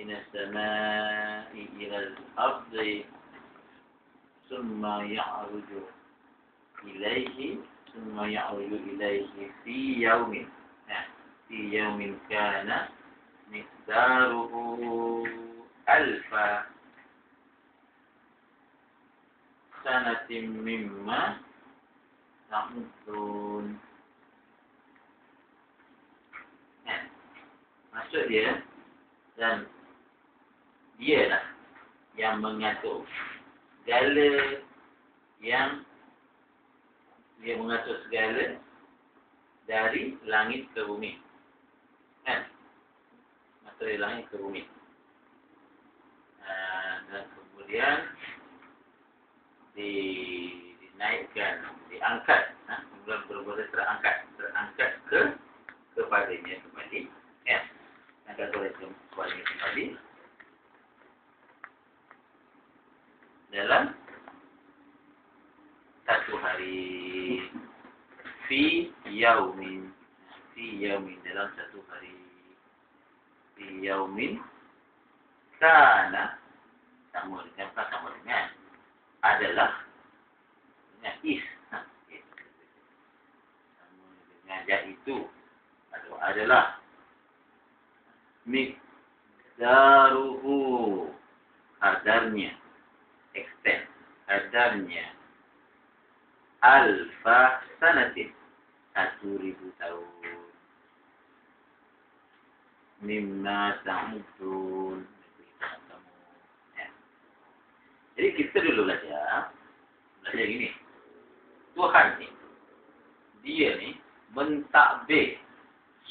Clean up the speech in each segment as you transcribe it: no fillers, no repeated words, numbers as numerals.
minas samai ilal ardi summa ya'ruju ilaihi fi yaumin. Fi yaumin kana miqdaruhu alfa sanatin mimma ta'udun. Maksud dia, dan dialah yang mengatur segala yang dia mengatur segala dari langit ke bumi. Dari langit ke bumi. Dan kemudian dinaikkan, diangkat, kemudian berbeza terangkat kepadanya kembali. Angkat kepadanya kembali dalam satu hari. Fi yaumin dalam satu hari. Fi yaumin kana sama dengan adalah dengan is. Sama dengan yaitu atau adalah miqdaruhu kadarnya, extent kadarnya alfa sanatin 1000 tahun. Mimma ta'udun. Jadi kita dulu belajar gini. Tuhan ni, dia ni mentadbir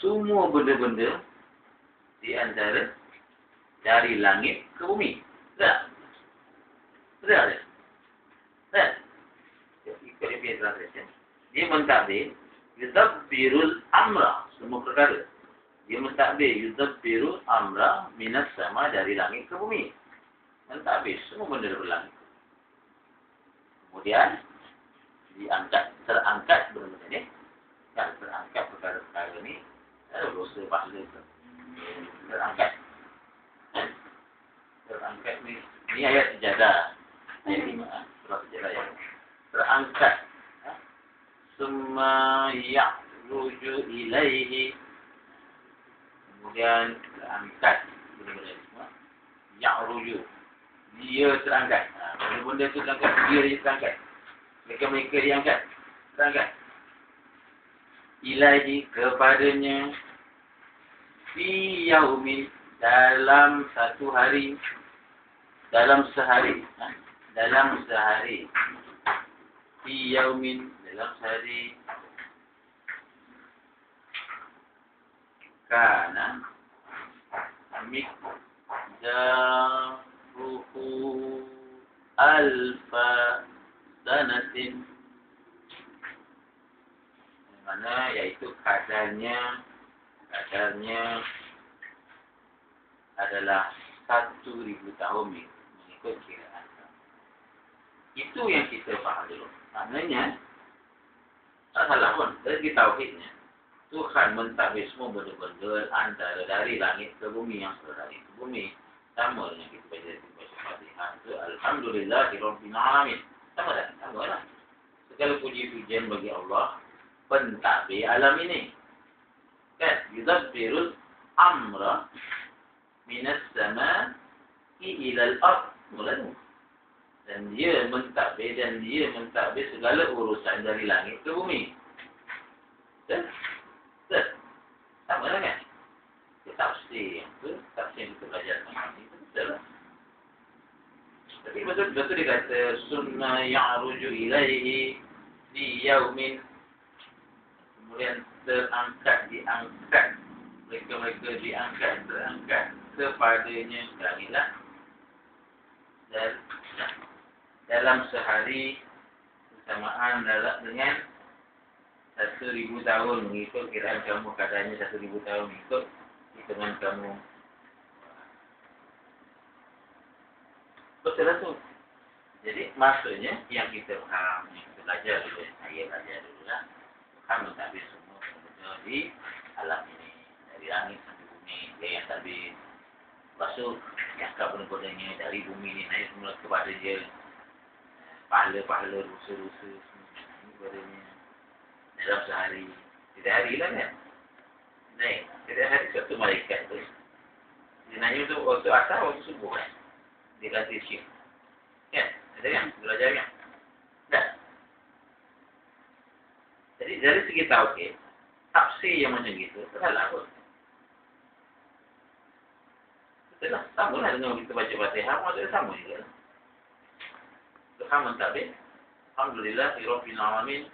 semua benda-benda di antara dari langit ke bumi. Betul? Betul? Betul? Ikut dia translation. Dia mentadbir yudabbirul amra, semua perkara. Dia mentadbir yudabbirul amra minas sama dari langit ke bumi. Mentadbir semua benda dari langit. Kemudian terangkat benda-benda ni. Kan terangkat perkara-perkara ni. Ada dosa pahala tu. Terangkat ni ayat sejadah. Ayat 5 surah sejadah yang terangkat. Summa ya'ruju ilaihi. Kemudian terangkat benda-benda semua. Ya'ruju, dia terangkat. Benda-benda tu terangkat, dia terangkat. Mereka diangkat, terangkat. Ilaihi, kepadanya. Fi yaumin, dalam satu hari. Dalam sehari. Fi yaumin, dalam sehari. Kana miqdaruhu alfa sanatin. Mana iaitu kadarnya adalah 1000 tahun mengikut kiraan. Itu yang kita faham dulu. Maknanya tak salah pun dari tauhidnya. Tuhan mentadbir semua benda-benda antara dari langit ke bumi, yang dari ke bumi. Sama dengan kita baca Fatihah itu alhamdulillahirabbil alamin. Sama tak? Sama lah. Segala puji-pujian bagi Allah pentadbir alam ini. Kan? Yudabbirul amra minas samai ilal ard. Mula-mula. Dan dia mentadbir segala urusan dari langit ke bumi. Betul? Betul? Sama lah kan? Tafsir yang tu, tafsir yang kita belajar sama ni, betul lah. Tapi betul dia kata summa ya'ruju ilaihi fi yaumin. Kemudian diangkat mereka diangkat terangkat kepadanya sekalilah dan dalam sehari bersamaan dengan 1000 tahun mengikut kiraan kamu. Katanya 1000 tahun mengikut hitungan kamu. Betul lah tu. Jadi maksudnya yang kita faham, yang kita belajar dulu, saya belajar dulu lah. Tuhan mentadbir semua benda di alam ini, dari langit sampai bumi. Dia yang tadbir Lepas tu, angkat benda-bendanya dari bumi ni naik semula kepada dia. Pahala-pahala, rusa-rusa semua kepadanya. Dalam sehari. Tidak hari lah kan? Naik. Tidak hari satu malaikat tu. Dia nanya tu waktu asar, waktu subuh kan? Dia kata shift. Kan? Ada kan? Belajar kan? Tak. Jadi dari segi tauhid, tafsir yang macam gitu, salah pun. Betul lah, sama lah dengan kita baca Fatihah, maksudnya sama juga. Tuhan mentadbir, alhamdulillah, Rabbil Alamin,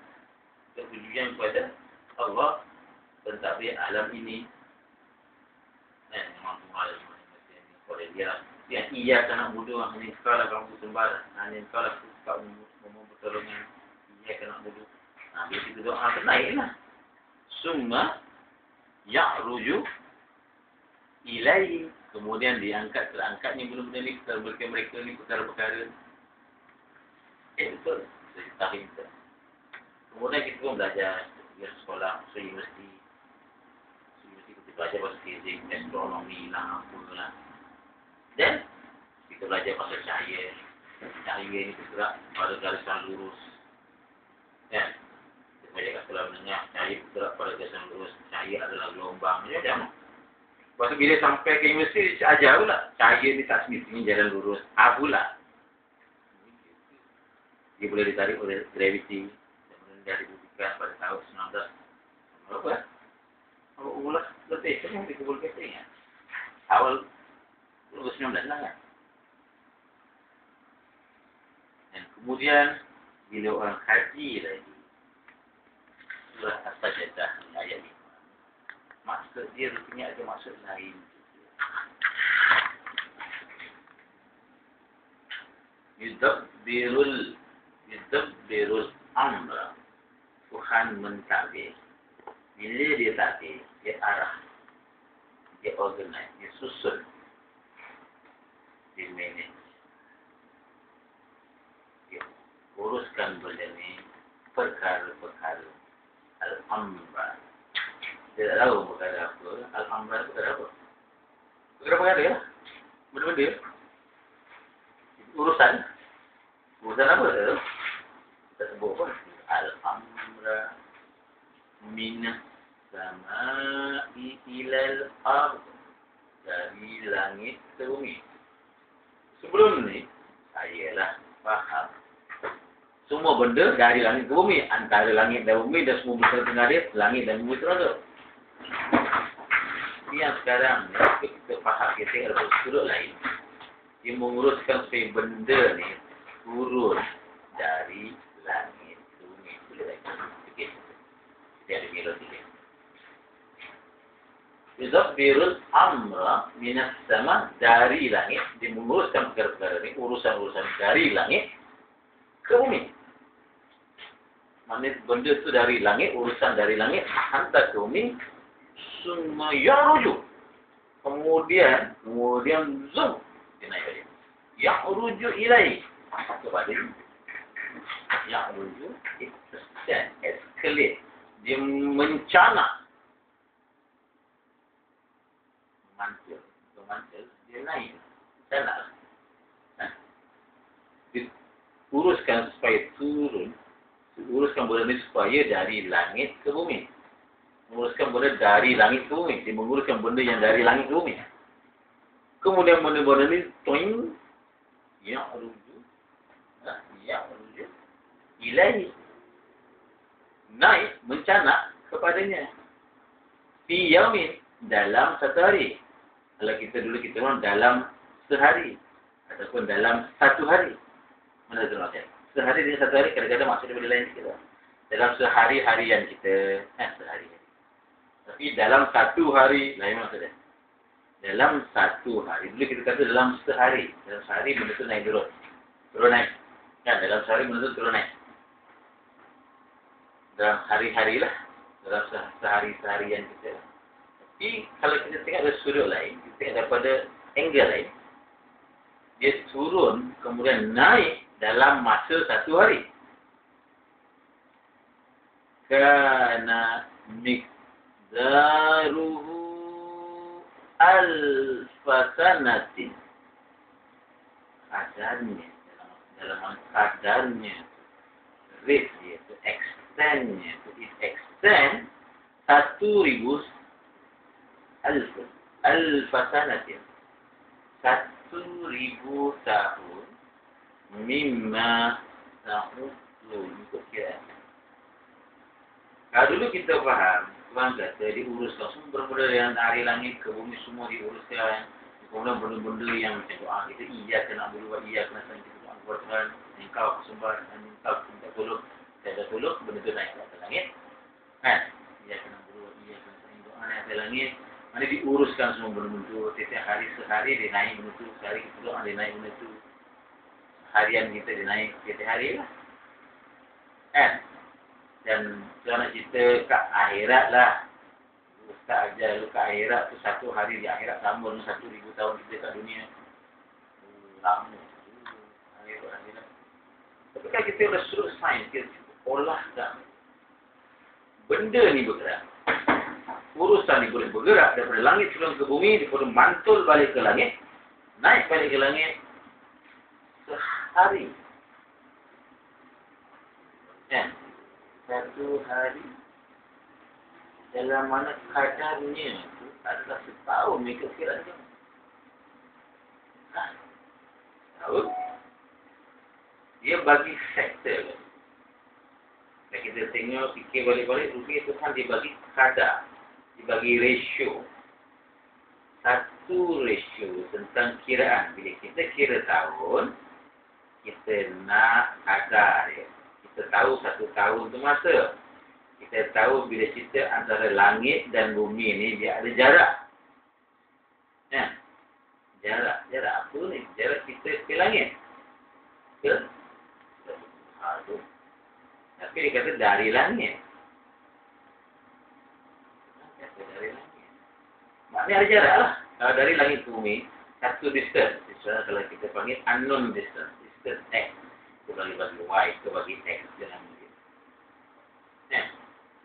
kepujian kepada Allah, pentadbir alam ini. Yang mampu alam ini, kepada dia. Yang ia kena bodoh, hanya kau lah kamu sembah, hanya kau lah kamu memohon pertolongan, ia kena bodoh. Nah, bila kita doa, naiklah. Summa ya'ruju ilaihi. Kemudian diangkat, terangkatnya benda-benda ni, perkara mereka ni, perkara-perkara. Betul. Jadi tahim kita. Kemudian kita pun belajar di sekolah, universiti. Universiti kita belajar pasal fizik, astronomi lah, apalah. Dan kita belajar pasal cahaya. Cahaya ni bergerak pada garisan lurus. Ya. Kita belajar kat sekolah menengah, cahaya bergerak pada garisan lurus. Cahaya adalah gelombang. Macam mana? Lepas tu bila sampai ke universiti, ajar pula. Cahaya ni tak semestinya jalan lurus. Pula. Dia boleh ditarik oleh graviti. Dan boleh dibuktikan pada tahun 19. Berapa? Mula letih. Kenapa dia boleh kata ingat? Awal 19 lah kan? Dan kemudian, bila orang haji lagi, surah As-Sajdah ayat 5. Maksud dia rupanya ada maksud lain. Yudabbirul amra. Tuhan mentadbir. Bila dia tadbir, dia arah. Dia organize, dia susun. Dia manage. Dia uruskan benda ni, perkara-perkara. Al-amra. Dia tak tahu perkara apa. Al-amra itu perkara apa? Perkara-perkara lah. Benda-benda. Urusan. Urusan apa tu? Kita sebut pun. Al-amra minas sama'i ilal ard. Dari langit ke bumi. Sebelum ni, saya lah faham. Semua benda dari langit ke bumi. Antara langit dan bumi dan semua benda tengah langit dan bumi terada. Yang sekarang ni, kita faham, kita ada sudut lain. Dia menguruskan supaya benda ni turun dari langit ke bumi. Boleh lagi. Sikit. Kita ada melodi dia. Yudabbirul amra minas sama, dari langit. Dia menguruskan perkara-perkara ni, urusan-urusan dari langit ke bumi. Maksudnya benda tu dari langit, urusan dari langit, hantar ke bumi. Summa ya'ruju. Kemudian zoom. Dia naik balik. Ya'ruju ilai. Kepada dia. Ya'ruju, extend, escalate. Dia mencanak. Memantul. Dia naik. Canak. Dia uruskan supaya turun. Uruskan benda ni supaya dari langit ke bumi. Menguruskan benda dari langit ke bumi. Dia menguruskan benda yang dari langit ke bumi. Kemudian benda-benda ni toing. Ya'ruju ilahi. Naik, mencanak kepadanya. Fi yaumin, dalam satu hari. Kalau kita dulu kita orang dalam sehari. Ataupun dalam satu hari. Mana tu maksudnya? Sehari dengan satu hari, kadang-kadang maksudnya benda lain kita. Dalam sehari-harian kita. Sehari. Tapi dalam satu hari, lain maksudnya. Dalam satu hari. Dulu kita kata dalam sehari. Dalam sehari benda tu naik turun. Turun naik. Kan? Dalam sehari benda tu turun naik. Dalam hari-hari lah. Dalam sehari-harian kita. Tapi kalau kita tengok dari sudut lain, kita tengok daripada angle lain. Dia turun, kemudian naik dalam masa satu hari. Kana mikdaruhu alfasanatin. Kadarnya, dalam kadarnya, rate yaitu extendnya, it extend 1.000 alfasanatin. 1.000 tahun mimma tahun ikut kira. Kalau dulu kita faham, Tuhan kata diuruskan sumber-sumber yang dari langit ke bumi semua diuruskan. Kemudian benda-benda yang macam doa kita, iya kena berubah, iya kena sayang kita doa kepada Tuhan, engkau kesumbar, engkau minta tolong, saya dah tolong, benda tu naik ke atas langit. Kan? Iya kena berubah, iya kena sayang doa naik ke langit. Mana diuruskan semua benda-benda tu, setiap hari sehari dia naik benda tu, sehari kita doa dia naik benda tu. Harian kita dia naik setiap hari lah. Kan? Dan tuan cerita kat akhirat lah. Ustaz ajar lu kat akhirat tu satu hari di akhirat sama dengan 1.000 tahun kita kat dunia. Lama. Akhirat. Tapi kan kita dah suruh sains, kita olahkan. Benda ni bergerak. Urusan ni boleh bergerak daripada langit turun ke bumi, dia boleh mantul balik ke langit, naik balik ke langit sehari. Kan? Satu hari dalam mana kadarnya itu adalah setahun ikut kiranya. Tahun dia bagi sektor. Kalau kita tengok fikir balik-balik, rupiah itu kan dibagi kadar, dibagi ratio. Satu ratio tentang kiraan. Bila kita kira tahun, kita nak kadar dia. Kita tahu satu tahun itu masa. Kita tahu bila cerita antara langit dan bumi ni dia ada jarak. Ya. Jarak apa ni? Jarak kita ke langit. Ke? Aduh. Tapi dia kata dari langit. Kata dari langit. Maknanya ada jarak lah. Kalau dari langit ke bumi, satu distance. Misalnya kalau kita panggil unknown distance. Distance X. Itu bagi Y, itu bagi X. Jangan mungkin. Ya.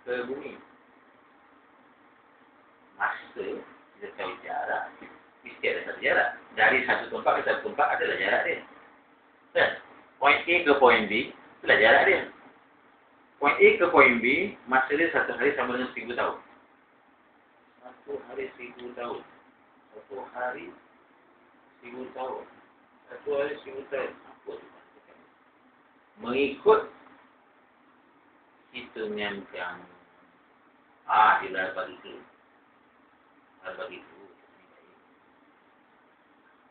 Ke bumi. Masa kita tahu jarak, mesti ada satu jarak. Dari satu tempat ke satu tempat adalah jarak dia. Dan point A ke point B, itulah jarak dia. Point A ke point B, masa dia satu hari sama dengan 1.000 tahun. Satu hari 1.000 tahun. Satu hari 1.000 tahun. Satu hari 1.000 tahun. Apa tu? Mengikut hitungan kamu. Dia dah bagi tu. Dah bagi tu.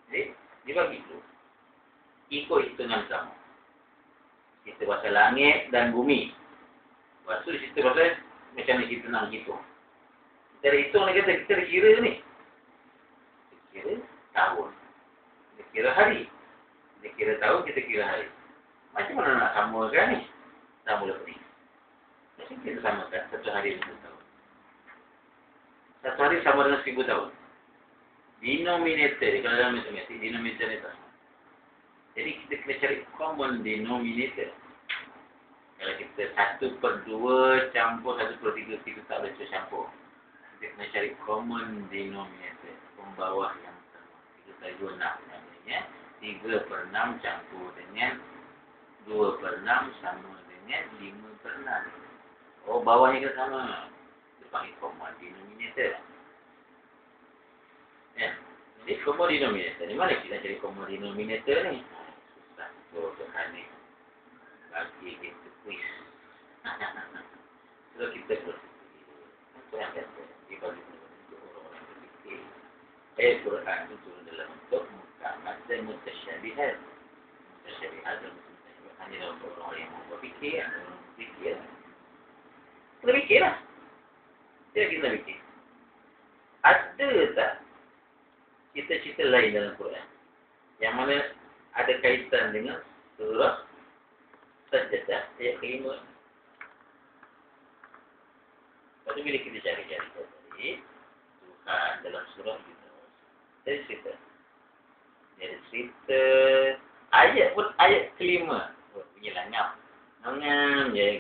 Jadi, dia bagi tu. Ikut hitungan kamu. Kita pasal langit dan bumi. Lepas tu, kita pasal macam ni kita nak hitung. Kita dah hitung, kita dah kira ni. Kita kira tahun. Kita kira hari. Kita kira tahun, kita kira hari. Macam mana nak samakan ni? Sama lebih. Jadi kita samakan satu hari 1.000 tahun. Satu hari sama dengan 1.000 tahun. Denominator, kalau dalam matematik, denominator ni tak sama. Jadi kita kena cari common denominator. Kalau kita 1/2 campur 1/3, kita tak boleh campur. Kita kena cari common denominator. Pembawah yang sama. 3/6 namanya. 3/6 campur dengan 2/6 sama dengan 5/6. Oh, bawahnya kan sama. Kita panggil common denominator. Ya. Jadi common denominator ni mana kita cari common denominator ni? Susah. Tuhan ni bagi kita quiz. So kita berfikir. Apa yang kata? Dia bagi untuk orang-orang berfikir. Quran itu turun dalam bentuk muhkamat dan mutasyabihat. Mutasyabihat dan mutasyabihat hanya untuk orang yang mau berfikir, orang berfikir. Kita fikirlah. Kita fikir. Ada tak cita-cita lain dalam Quran yang mana ada kaitan dengan surah Sajdah ayat ke-5? Lepas tu bila kita cari-cari tadi, Tuhan dalam surah kita ada cerita. Dia ada cerita ayat pun ayat ke-5. Bunyi langam. Langam je.